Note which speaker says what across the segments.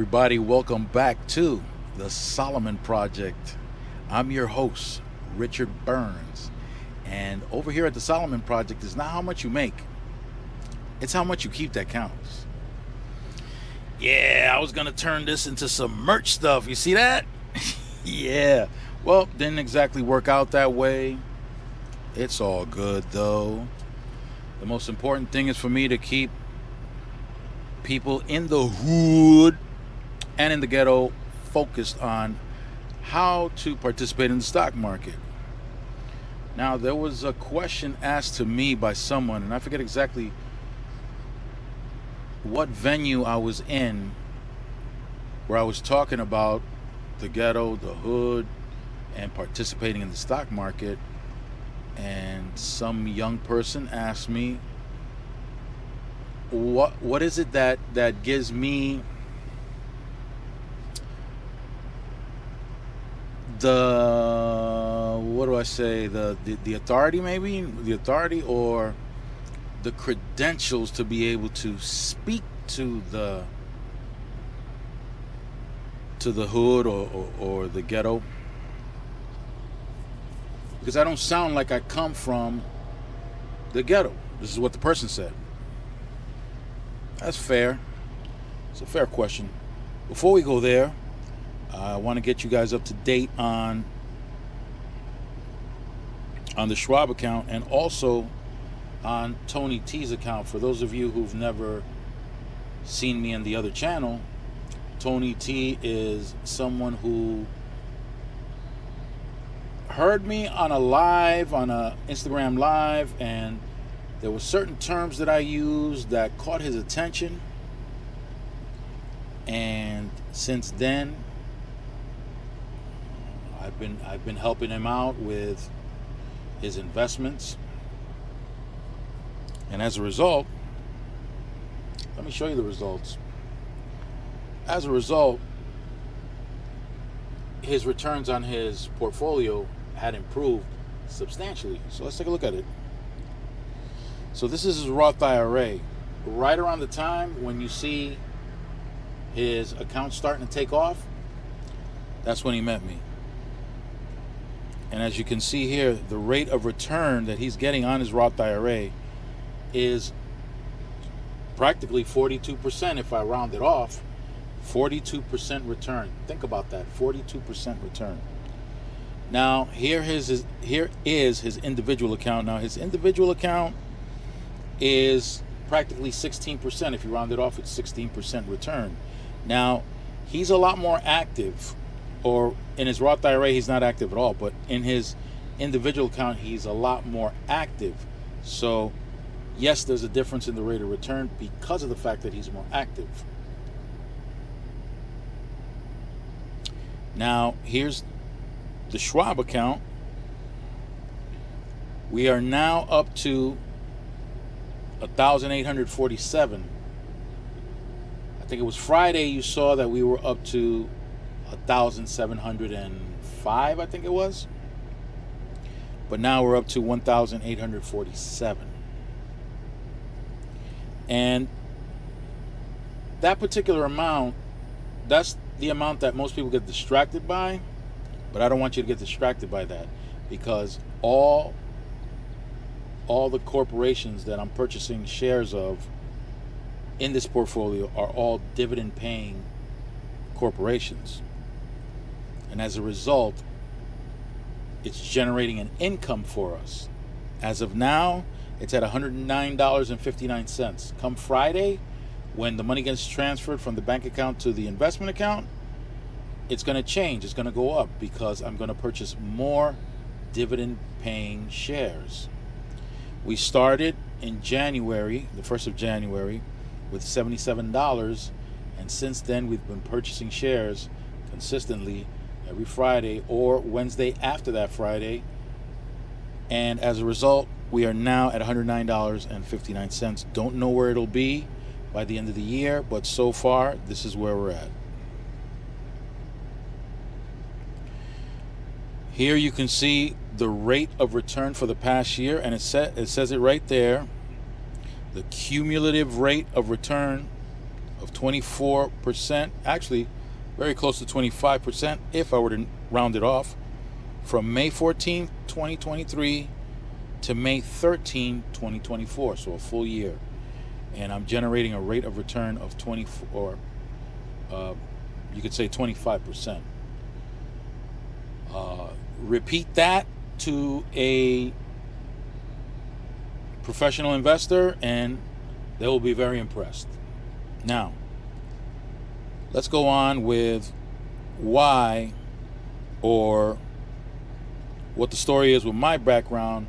Speaker 1: everybody. Welcome back to the Solomon Project. I'm your host, Richard Burns. And over here at the Solomon Project is not how much you make, it's how much you keep that counts. Yeah, I was going to turn this into some merch stuff. You see that? Yeah. Well, didn't exactly work out that way. It's all good, though. The most important thing is for me to keep people in the hood and in the ghetto focused on how to participate in the stock market. Now, there was a question asked to me by someone, and I forget exactly what venue I was in, where I was talking about the ghetto, the hood, and participating in the stock market. And some young person asked me, what is it that gives me the authority, maybe the authority or the credentials to be able to speak to the hood or the ghetto, because I don't sound like I come from the ghetto. This is what the person said. That's fair. It's a fair question. Before we go there, I want to get you guys up to date on the Schwab account and also on Tony T's account. For those of you who've never seen me on the other channel, Tony T is someone who heard me on a Instagram live, and there were certain terms that I used that caught his attention, and since then I've been helping him out with his investments, and as a result, let me show you the results. As a result, his returns on his portfolio had improved substantially. So let's take a look at it. So this is his Roth IRA. Right around the time when you see his account starting to take off, that's when he met me. And as you can see here, the rate of return that he's getting on his Roth IRA is practically 42%. If I round it off, 42% return. Think about that, 42% return. Now, here is his individual account. Now, his individual account is practically 16%. If you round it off, it's 16% return. Now, he's a lot more active, or in his Roth IRA, he's not active at all, but in his individual account, he's a lot more active. So, yes, there's a difference in the rate of return because of the fact that he's more active. Now, here's the Schwab account. We are now up to 1,847. I think it was Friday you saw that we were up to 1,705, I think it was. But now we're up to 1,847. And that particular amount, that's the amount that most people get distracted by. But I don't want you to get distracted by that, because all the corporations that I'm purchasing shares of in this portfolio are all dividend paying corporations. And as a result, it's generating an income for us. As of now, it's at $109.59. Come Friday, when the money gets transferred from the bank account to the investment account, it's going to change. It's going to go up because I'm going to purchase more dividend paying shares. We started in January, the 1st of January, with $77, and since then we've been purchasing shares consistently every Friday or Wednesday after that Friday, and as a result, we are now at $109.59. Don't know where it'll be by the end of the year, but so far, this is where we're at. Here you can see the rate of return for the past year, and it says it right there. The cumulative rate of return of 24%, actually very close to 25% if I were to round it off, from May 14th, 2023 to May 13, 2024, so a full year. And I'm generating a rate of return of 24, you could say 25%. Repeat that to a professional investor and they will be very impressed. Now, let's go on with why, or what the story is with my background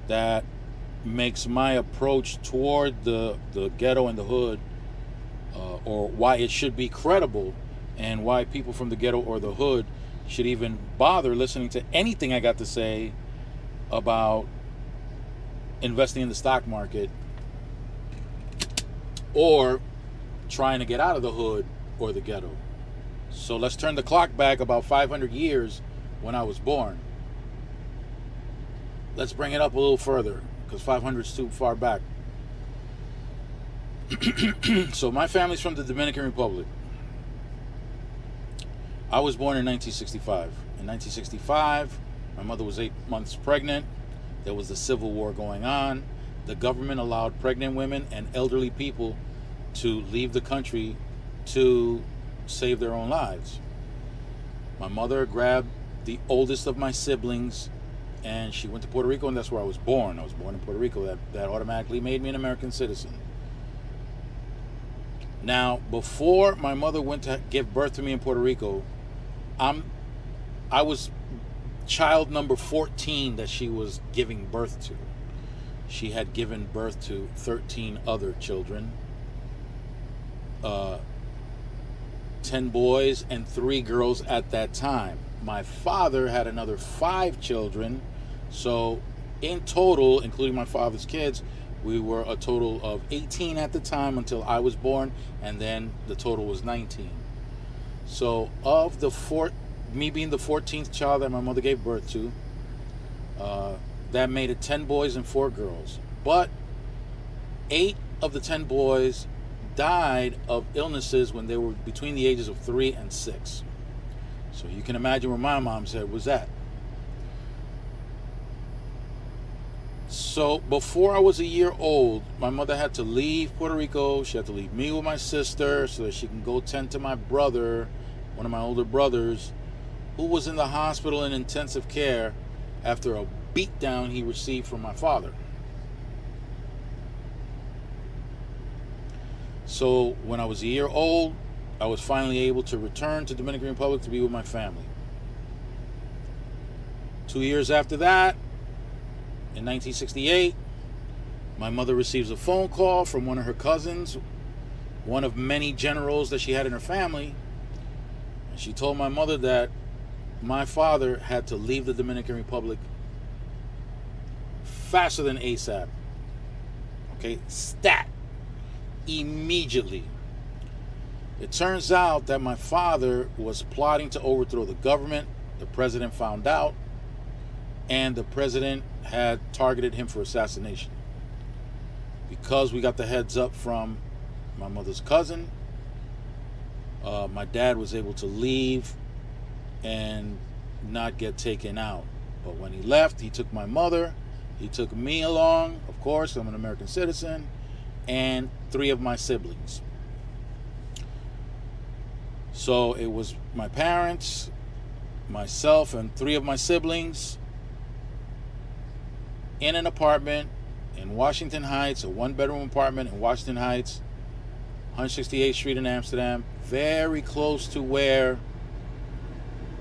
Speaker 1: that makes my approach toward the ghetto and the hood, or why it should be credible, and why people from the ghetto or the hood should even bother listening to anything I got to say about investing in the stock market or trying to get out of the hood or the ghetto. So let's turn the clock back about 500 years when I was born. Let's bring it up a little further because 500 is too far back. So my family's from the Dominican Republic. I was born in 1965. In 1965, my mother was 8 months pregnant. There was the Civil War going on. The government allowed pregnant women and elderly people to leave the country to save their own lives. My mother grabbed the oldest of my siblings and she went to Puerto Rico, and that's where I was born. I was born in Puerto Rico. That automatically made me an American citizen. Now, before my mother went to give birth to me in Puerto Rico, I was child number 14 that she was giving birth to. She had given birth to 13 other children, 10 boys and 3 girls at that time. My father had another 5 children, so in total, including my father's kids, we were a total of 18 at the time until I was born, and then the total was 19. So of the me being the 14th child that my mother gave birth to, that made it 10 boys and 4 girls. But 8 of the 10 boys died of illnesses when they were between the ages of 3 and 6. So you can imagine where my mom's head was at. So before I was a year old, my mother had to leave Puerto Rico. She had to leave me with my sister so that she can go tend to my brother, one of my older brothers, who was in the hospital in intensive care after a beatdown he received from my father. So when I was a year old, I was finally able to return to Dominican Republic to be with my family. 2 years after that, in 1968, my mother receives a phone call from one of her cousins, one of many generals that she had in her family. And she told my mother that my father had to leave the Dominican Republic faster than ASAP. Okay, stat. Immediately. It turns out that my father was plotting to overthrow the government. The president found out, and the president had targeted him for assassination. Because we got the heads up from my mother's cousin, my dad was able to leave and not get taken out. But when he left, he took my mother, he took me along, of course, I'm an American citizen, and 3 of my siblings. So it was my parents, myself, and 3 of my siblings in an apartment in Washington Heights, a 1-bedroom apartment in Washington Heights, 168th Street in Amsterdam, very close to where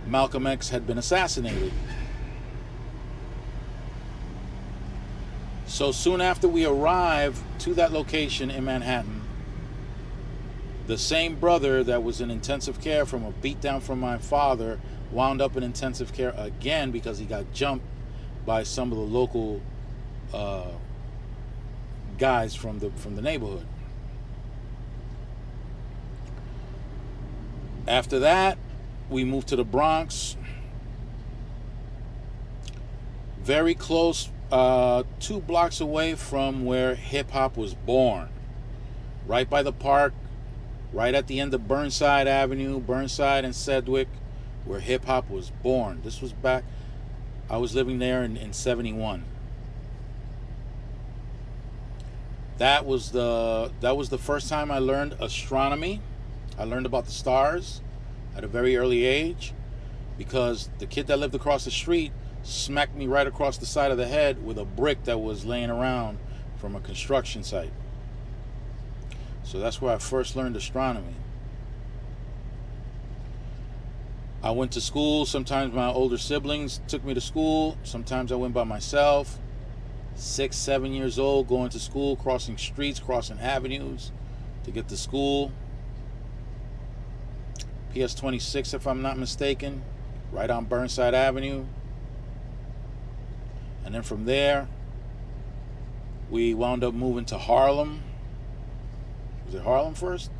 Speaker 1: Malcolm X had been assassinated. So soon after we arrived to that location in Manhattan, the same brother that was in intensive care from a beatdown from my father wound up in intensive care again because he got jumped by some of the local guys from the neighborhood. After that, we moved to the Bronx, very close, 2 blocks away from where hip hop was born, right by the park right at the end of Burnside Avenue, Burnside and Sedgwick, where hip hop was born. This was back, I was living there in 71. That was the first time I learned astronomy. I learned about the stars at a very early age, because the kid that lived across the street smacked me right across the side of the head with a brick that was laying around from a construction site. So that's where I first learned astronomy. I went to school. Sometimes my older siblings took me to school. Sometimes I went by myself. 6, 7 years old, going to school, crossing streets, crossing avenues to get to school. PS 26, if I'm not mistaken, right on Burnside Avenue. And then from there, we wound up moving to Harlem. Was it Harlem first?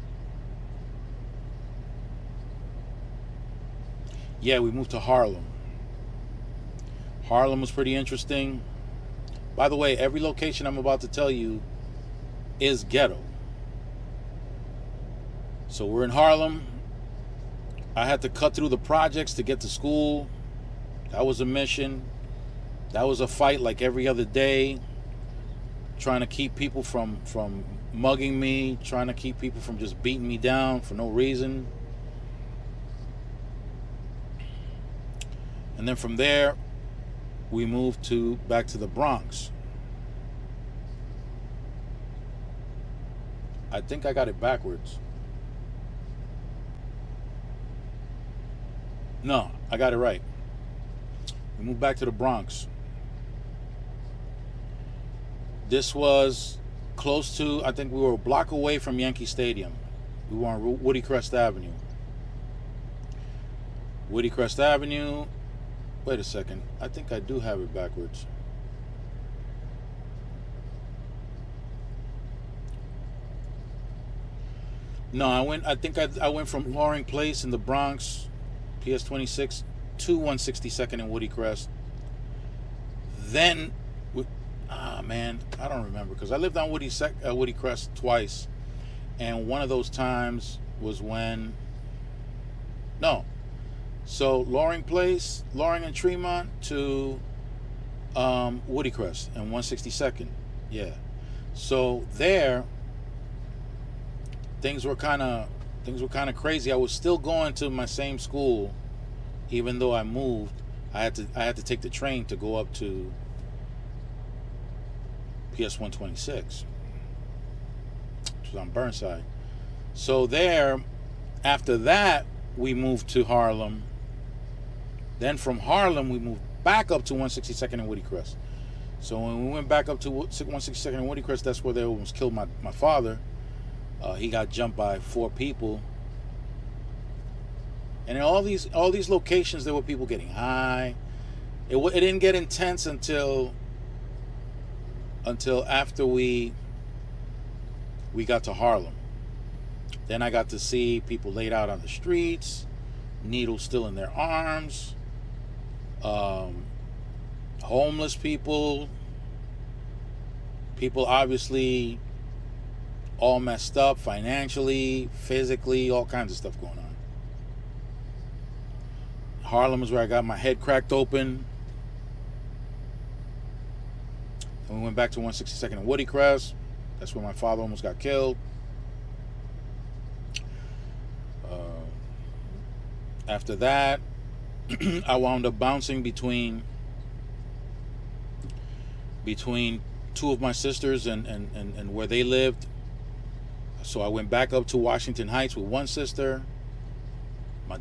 Speaker 1: Yeah, we moved to Harlem. Harlem was pretty interesting. By the way, every location I'm about to tell you is ghetto. So we're in Harlem. I had to cut through the projects to get to school. That was a mission. That was a fight like every other day. Trying to keep people from mugging me. Trying to keep people from just beating me down for no reason. And then from there, we moved back to the Bronx. I think I got it backwards. No, I got it right. We moved back to the Bronx. This was close to, I think we were a block away from Yankee Stadium. We were on Woody Crest Avenue. Woody Crest Avenue. Wait a second. I think I do have it backwards. No, I went from Loring Place in the Bronx, PS 26, to 162nd and Woody Crest. Then, man, I don't remember, because I lived on Woody Crest twice, and one of those times was when, no, so Loring Place, Loring and Tremont to Woody Crest and 162nd, yeah. So there, things were kind of crazy. I was still going to my same school, even though I moved. I had to take the train to go up to PS 126, which was on Burnside. So there, after that, we moved to Harlem. Then from Harlem, we moved back up to 162nd and Woody Crest. So when we went back up to 162nd and Woody Crest, that's where they almost killed my father. He got jumped by 4 people. And in all these locations, there were people getting high. It didn't get intense until after we got to Harlem. Then I got to see people laid out on the streets, needles still in their arms, homeless people obviously all messed up financially, physically, all kinds of stuff going on. Harlem is where I got my head cracked open. And we went back to 162nd and Woody Crest. That's where my father almost got killed. After that, I wound up bouncing between 2 of my sisters and where they lived. So I went back up to Washington Heights with one sister. My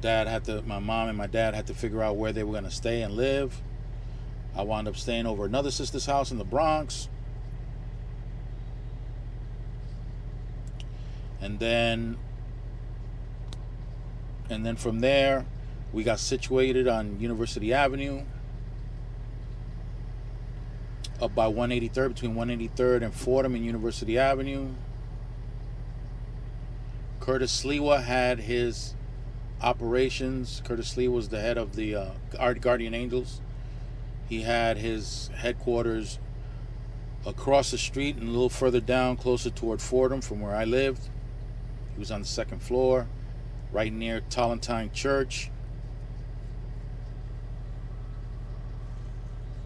Speaker 1: mom and my dad had to figure out where they were going to stay and live. I wound up staying over another sister's house in the Bronx. And then from there, we got situated on University Avenue, up by 183rd, between 183rd and Fordham and University Avenue. Curtis Sliwa had his operations. Curtis Sliwa was the head of the Guardian Angels. He had his headquarters across the street and a little further down, closer toward Fordham from where I lived. He was on the second floor, right near Tallentine Church.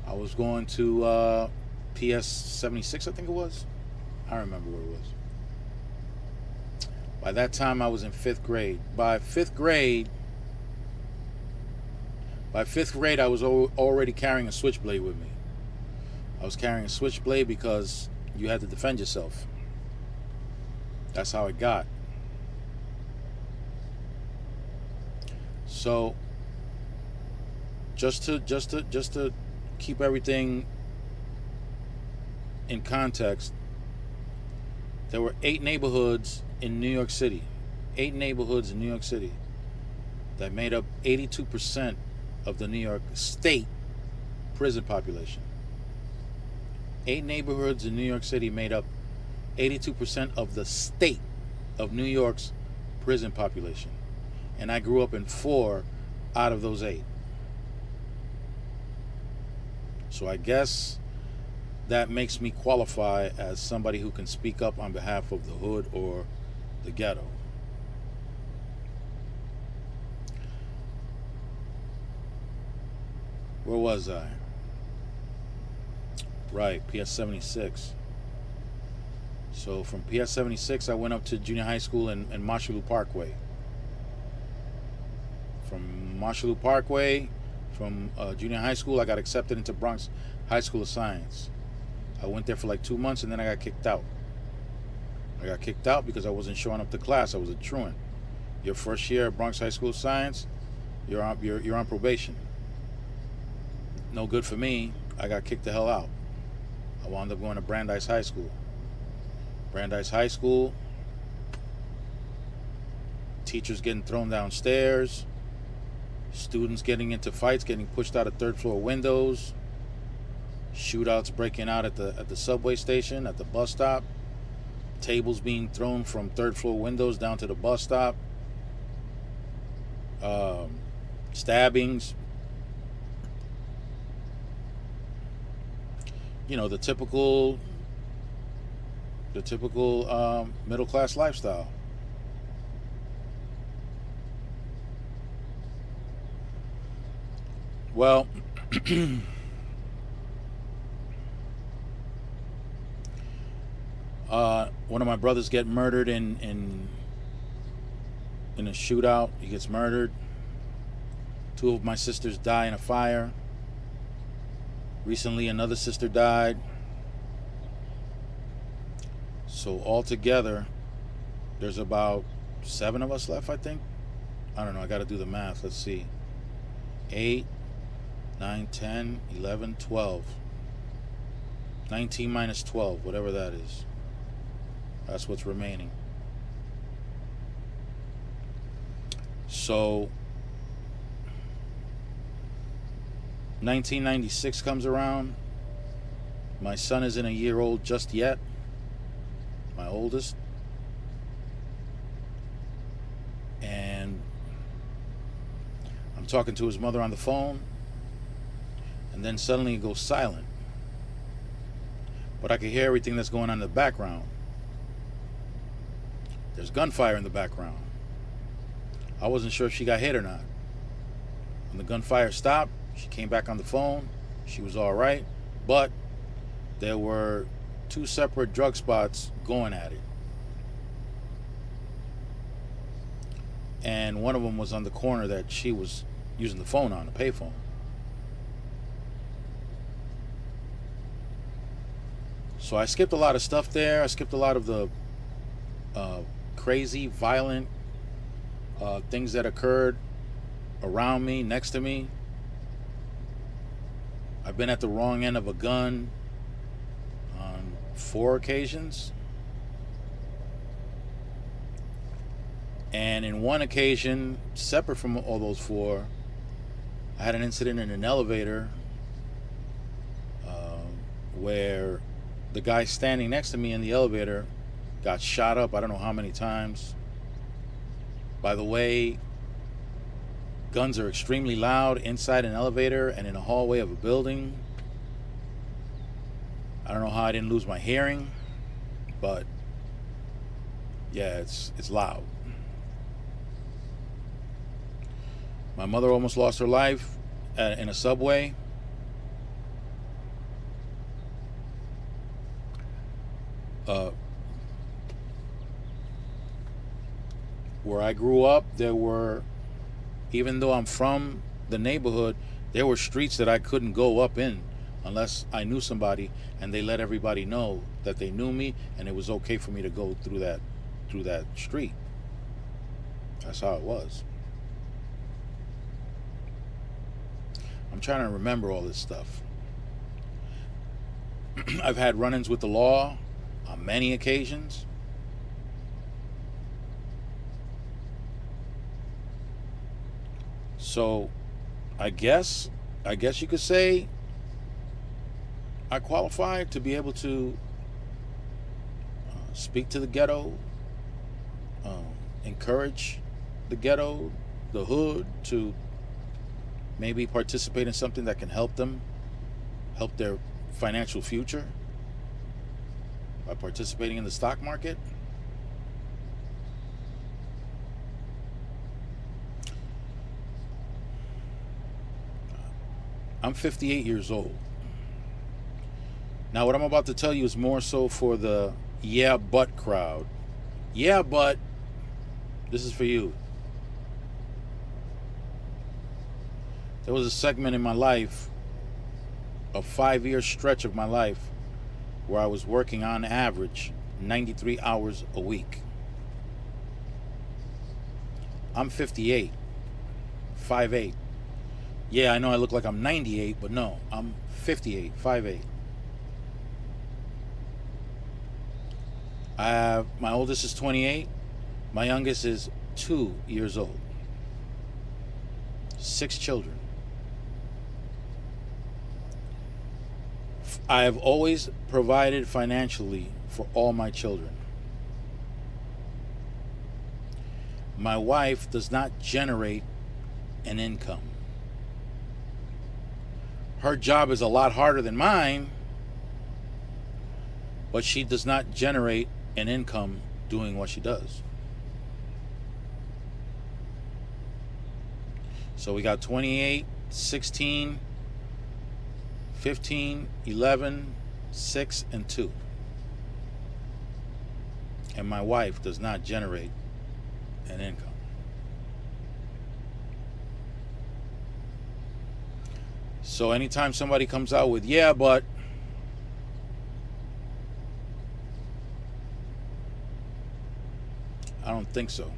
Speaker 1: I was going to PS 76, I think it was. I don't remember where it was. By that time, I was in 5th grade. By fifth grade, I was already carrying a switchblade with me. I was carrying a switchblade because you had to defend yourself. That's how it got. So, just to keep everything in context, there were 8 neighborhoods in New York City. 8 neighborhoods in New York City that made up 82% of the New York State prison population. 8 neighborhoods in New York City made up 82% of the state of New York's prison population. And I grew up in 4 out of those 8. So I guess that makes me qualify as somebody who can speak up on behalf of the hood or the ghetto. Where was I? Right, PS 76. So from PS 76, I went up to junior high school in Marshallou Parkway. From Marshallou Parkway, from junior high school, I got accepted into Bronx High School of Science. I went there for like 2 months and then I got kicked out. I got kicked out because I wasn't showing up to class. I was a truant. Your first year at Bronx High School of Science, you're on probation. No good for me. I got kicked the hell out. I wound up going to Brandeis High School. Brandeis High School, teachers getting thrown downstairs, students getting into fights, getting pushed out of 3rd floor windows, shootouts breaking out at the subway station, at the bus stop, tables being thrown from 3rd floor windows down to the bus stop, stabbings. You know, the typical middle class lifestyle. Well, one of my brothers get murdered in a shootout. He gets murdered. 2 of my sisters die in a fire. Recently, another sister died. So altogether, there's about 7 of us left, I think. I don't know, I got to do the math. Let's see. 8, 9, 10, 11, 12. 19 minus 12, whatever that is. That's what's remaining. So 1996 comes around. My son isn't a year old just yet. My oldest. And I'm talking to his mother on the phone. And then suddenly it goes silent. But I can hear everything that's going on in the background. There's gunfire in the background. I wasn't sure if she got hit or not. When the gunfire stopped, she came back on the phone. She was all right. But there were 2 separate drug spots going at it. And one of them was on the corner that she was using the phone on, a payphone. So I skipped a lot of stuff there. I skipped a lot of the crazy, violent things that occurred around me, next to me. I've been at the wrong end of a gun on 4 occasions. And in one occasion, separate from all those 4, I had an incident in an elevator where the guy standing next to me in the elevator got shot up I don't know how many times. By the way, guns are extremely loud inside an elevator and in a hallway of a building. I don't know how I didn't lose my hearing, but Yeah, it's loud. My mother almost lost her life in a subway. Uh, where I grew up, there were, even though I'm from the neighborhood, there were streets that I couldn't go up in unless I knew somebody, and they let everybody know that they knew me and it was okay for me to go through that street. That's how it was. I'm trying to remember all this stuff. I've had run-ins with the law on many occasions. So I guess you could say I qualify to be able to speak to the ghetto, um, encourage the ghetto, the hood, to maybe participate in something that can help them, help their financial future by participating in the stock market. I'm 58 years old. Now, what I'm about to tell you is more so for the yeah, but crowd. Yeah, but this is for you. There was a segment in my life, a 5-year stretch of my life, where I was working on average 93 hours a week. I'm 58, 5'8". Yeah, I know I look like I'm 98, but no, I'm 58, 5'8". I have, my oldest is 28, my youngest is 2 years old. 6 children. I have always provided financially for all my children. My wife does not generate an income. Her job is a lot harder than mine, but she does not generate an income doing what she does. So we got 28, 16, 15, 11, 6, and 2. And my wife does not generate an income. So anytime somebody comes out with, yeah, but I don't think so.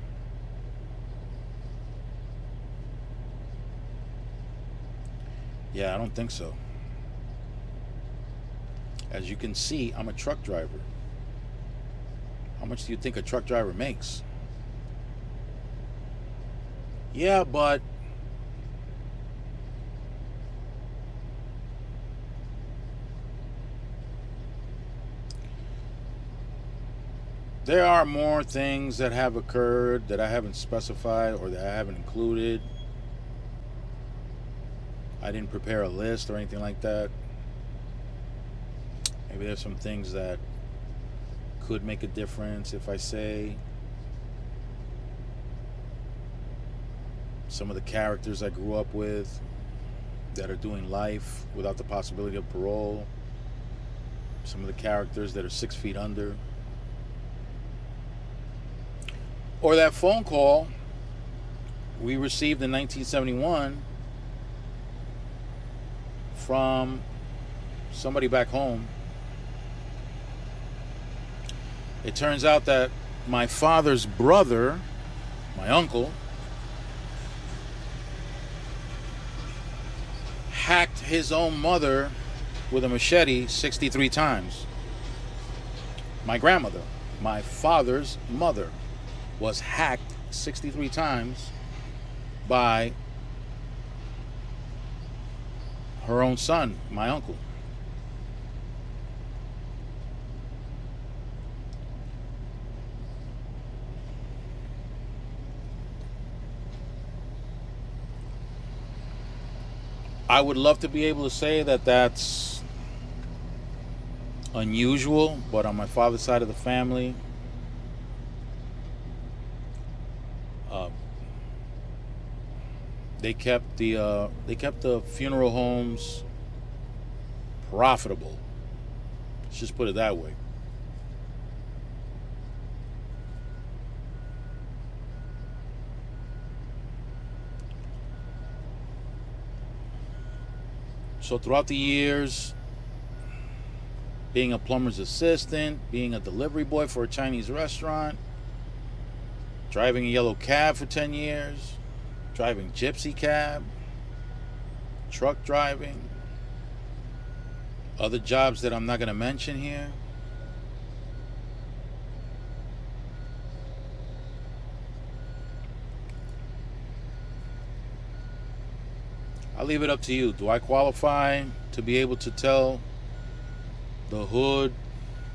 Speaker 1: Yeah, I don't think so. As you can see, I'm a truck driver. How much do you think a truck driver makes? Yeah, but there are more things that have occurred that I haven't specified or that I haven't included. I didn't prepare a list or anything like that. Maybe there's some things that could make a difference if I say some of the characters I grew up with that are doing life without the possibility of parole. Some of the characters that are 6 feet under. Or that phone call we received in 1971 from somebody back home. It turns out that my father's brother, my uncle, hacked his own mother with a machete 63 times. My grandmother, my father's mother, was hacked 63 times by her own son, my uncle. I would love to be able to say that that's unusual, but on my father's side of the family, Uh, they kept the funeral homes profitable. Let's just put it that way. So throughout the years, being a plumber's assistant, being a delivery boy for a Chinese restaurant, driving a yellow cab for 10 years, driving gypsy cab, truck driving, other jobs that I'm not going to mention here. I'll leave it up to you. Do I qualify to be able to tell the hood,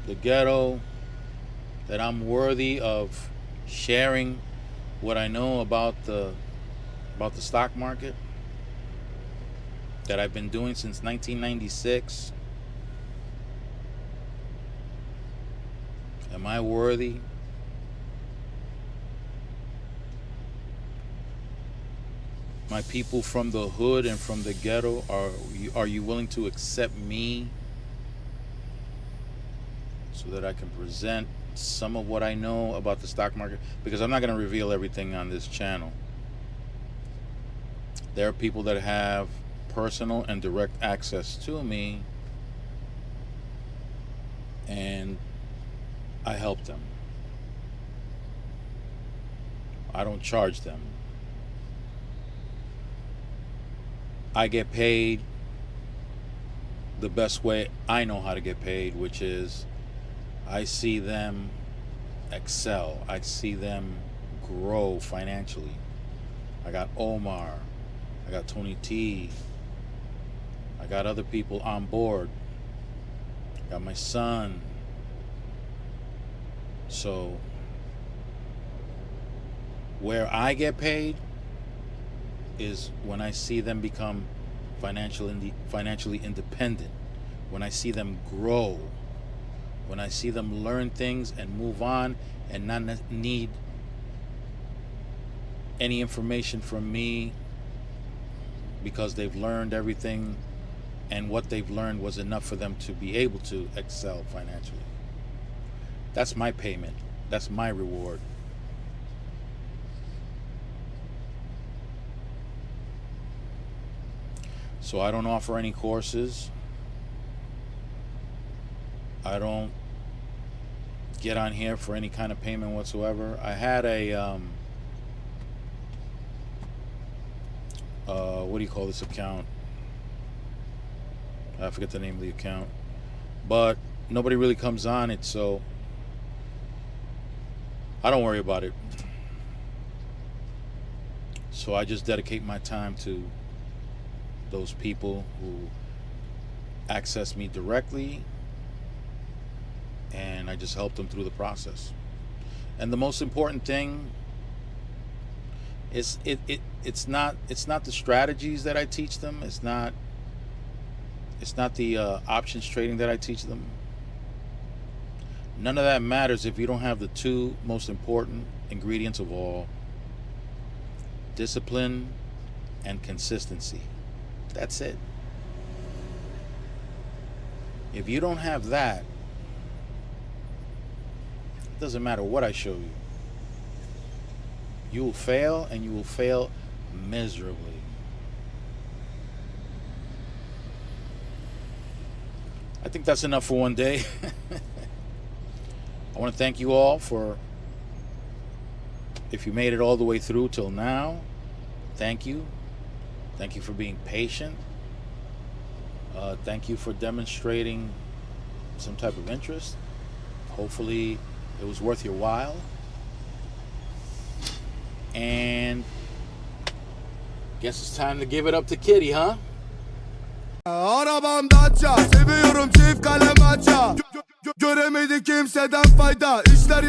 Speaker 1: the ghetto, that I'm worthy of sharing what I know about the stock market that I've been doing since 1996? Am I worthy? My people from the hood and from the ghetto, are you willing to accept me so that I can present some of what I know about the stock market? Because I'm not going to reveal everything on this channel. There are people that have personal and direct access to me, and I help them. I don't charge them. I get paid the best way I know how to get paid, which is I see them excel. I see them grow financially. I got Omar. I got Tony T. I got other people on board. I got my son. So where I get paid is when I see them become financially independent, when I see them grow, when I see them learn things and move on and not need any information from me because they've learned everything and what they've learned was enough for them to be able to excel financially. That's my payment. That's my reward. So I don't offer any courses. I don't get on here for any kind of payment whatsoever. I had a what do you call this account? I forget the name of the account, but nobody really comes on it, so I don't worry about it. So I just dedicate my time to those people who access me directly, and I just help them through the process. And the most important thing is it's not the strategies that I teach them. It's not the options trading that I teach them. None of that matters if you don't have the two most important ingredients of all: discipline and consistency. That's it. If you don't have that, it doesn't matter what I show you. You will fail, and you will fail miserably. I think that's enough for one day. I want to thank you all for, if you made it all the way through till now, thank you. Thank you for being patient. Thank you for demonstrating some type of interest. Hopefully it was worth your while. And guess it's time to give it up to Kitty, huh?
Speaker 2: Arabam Dacia, seviyorum çift kalem aça. Göremedi kimseden fayda. İşler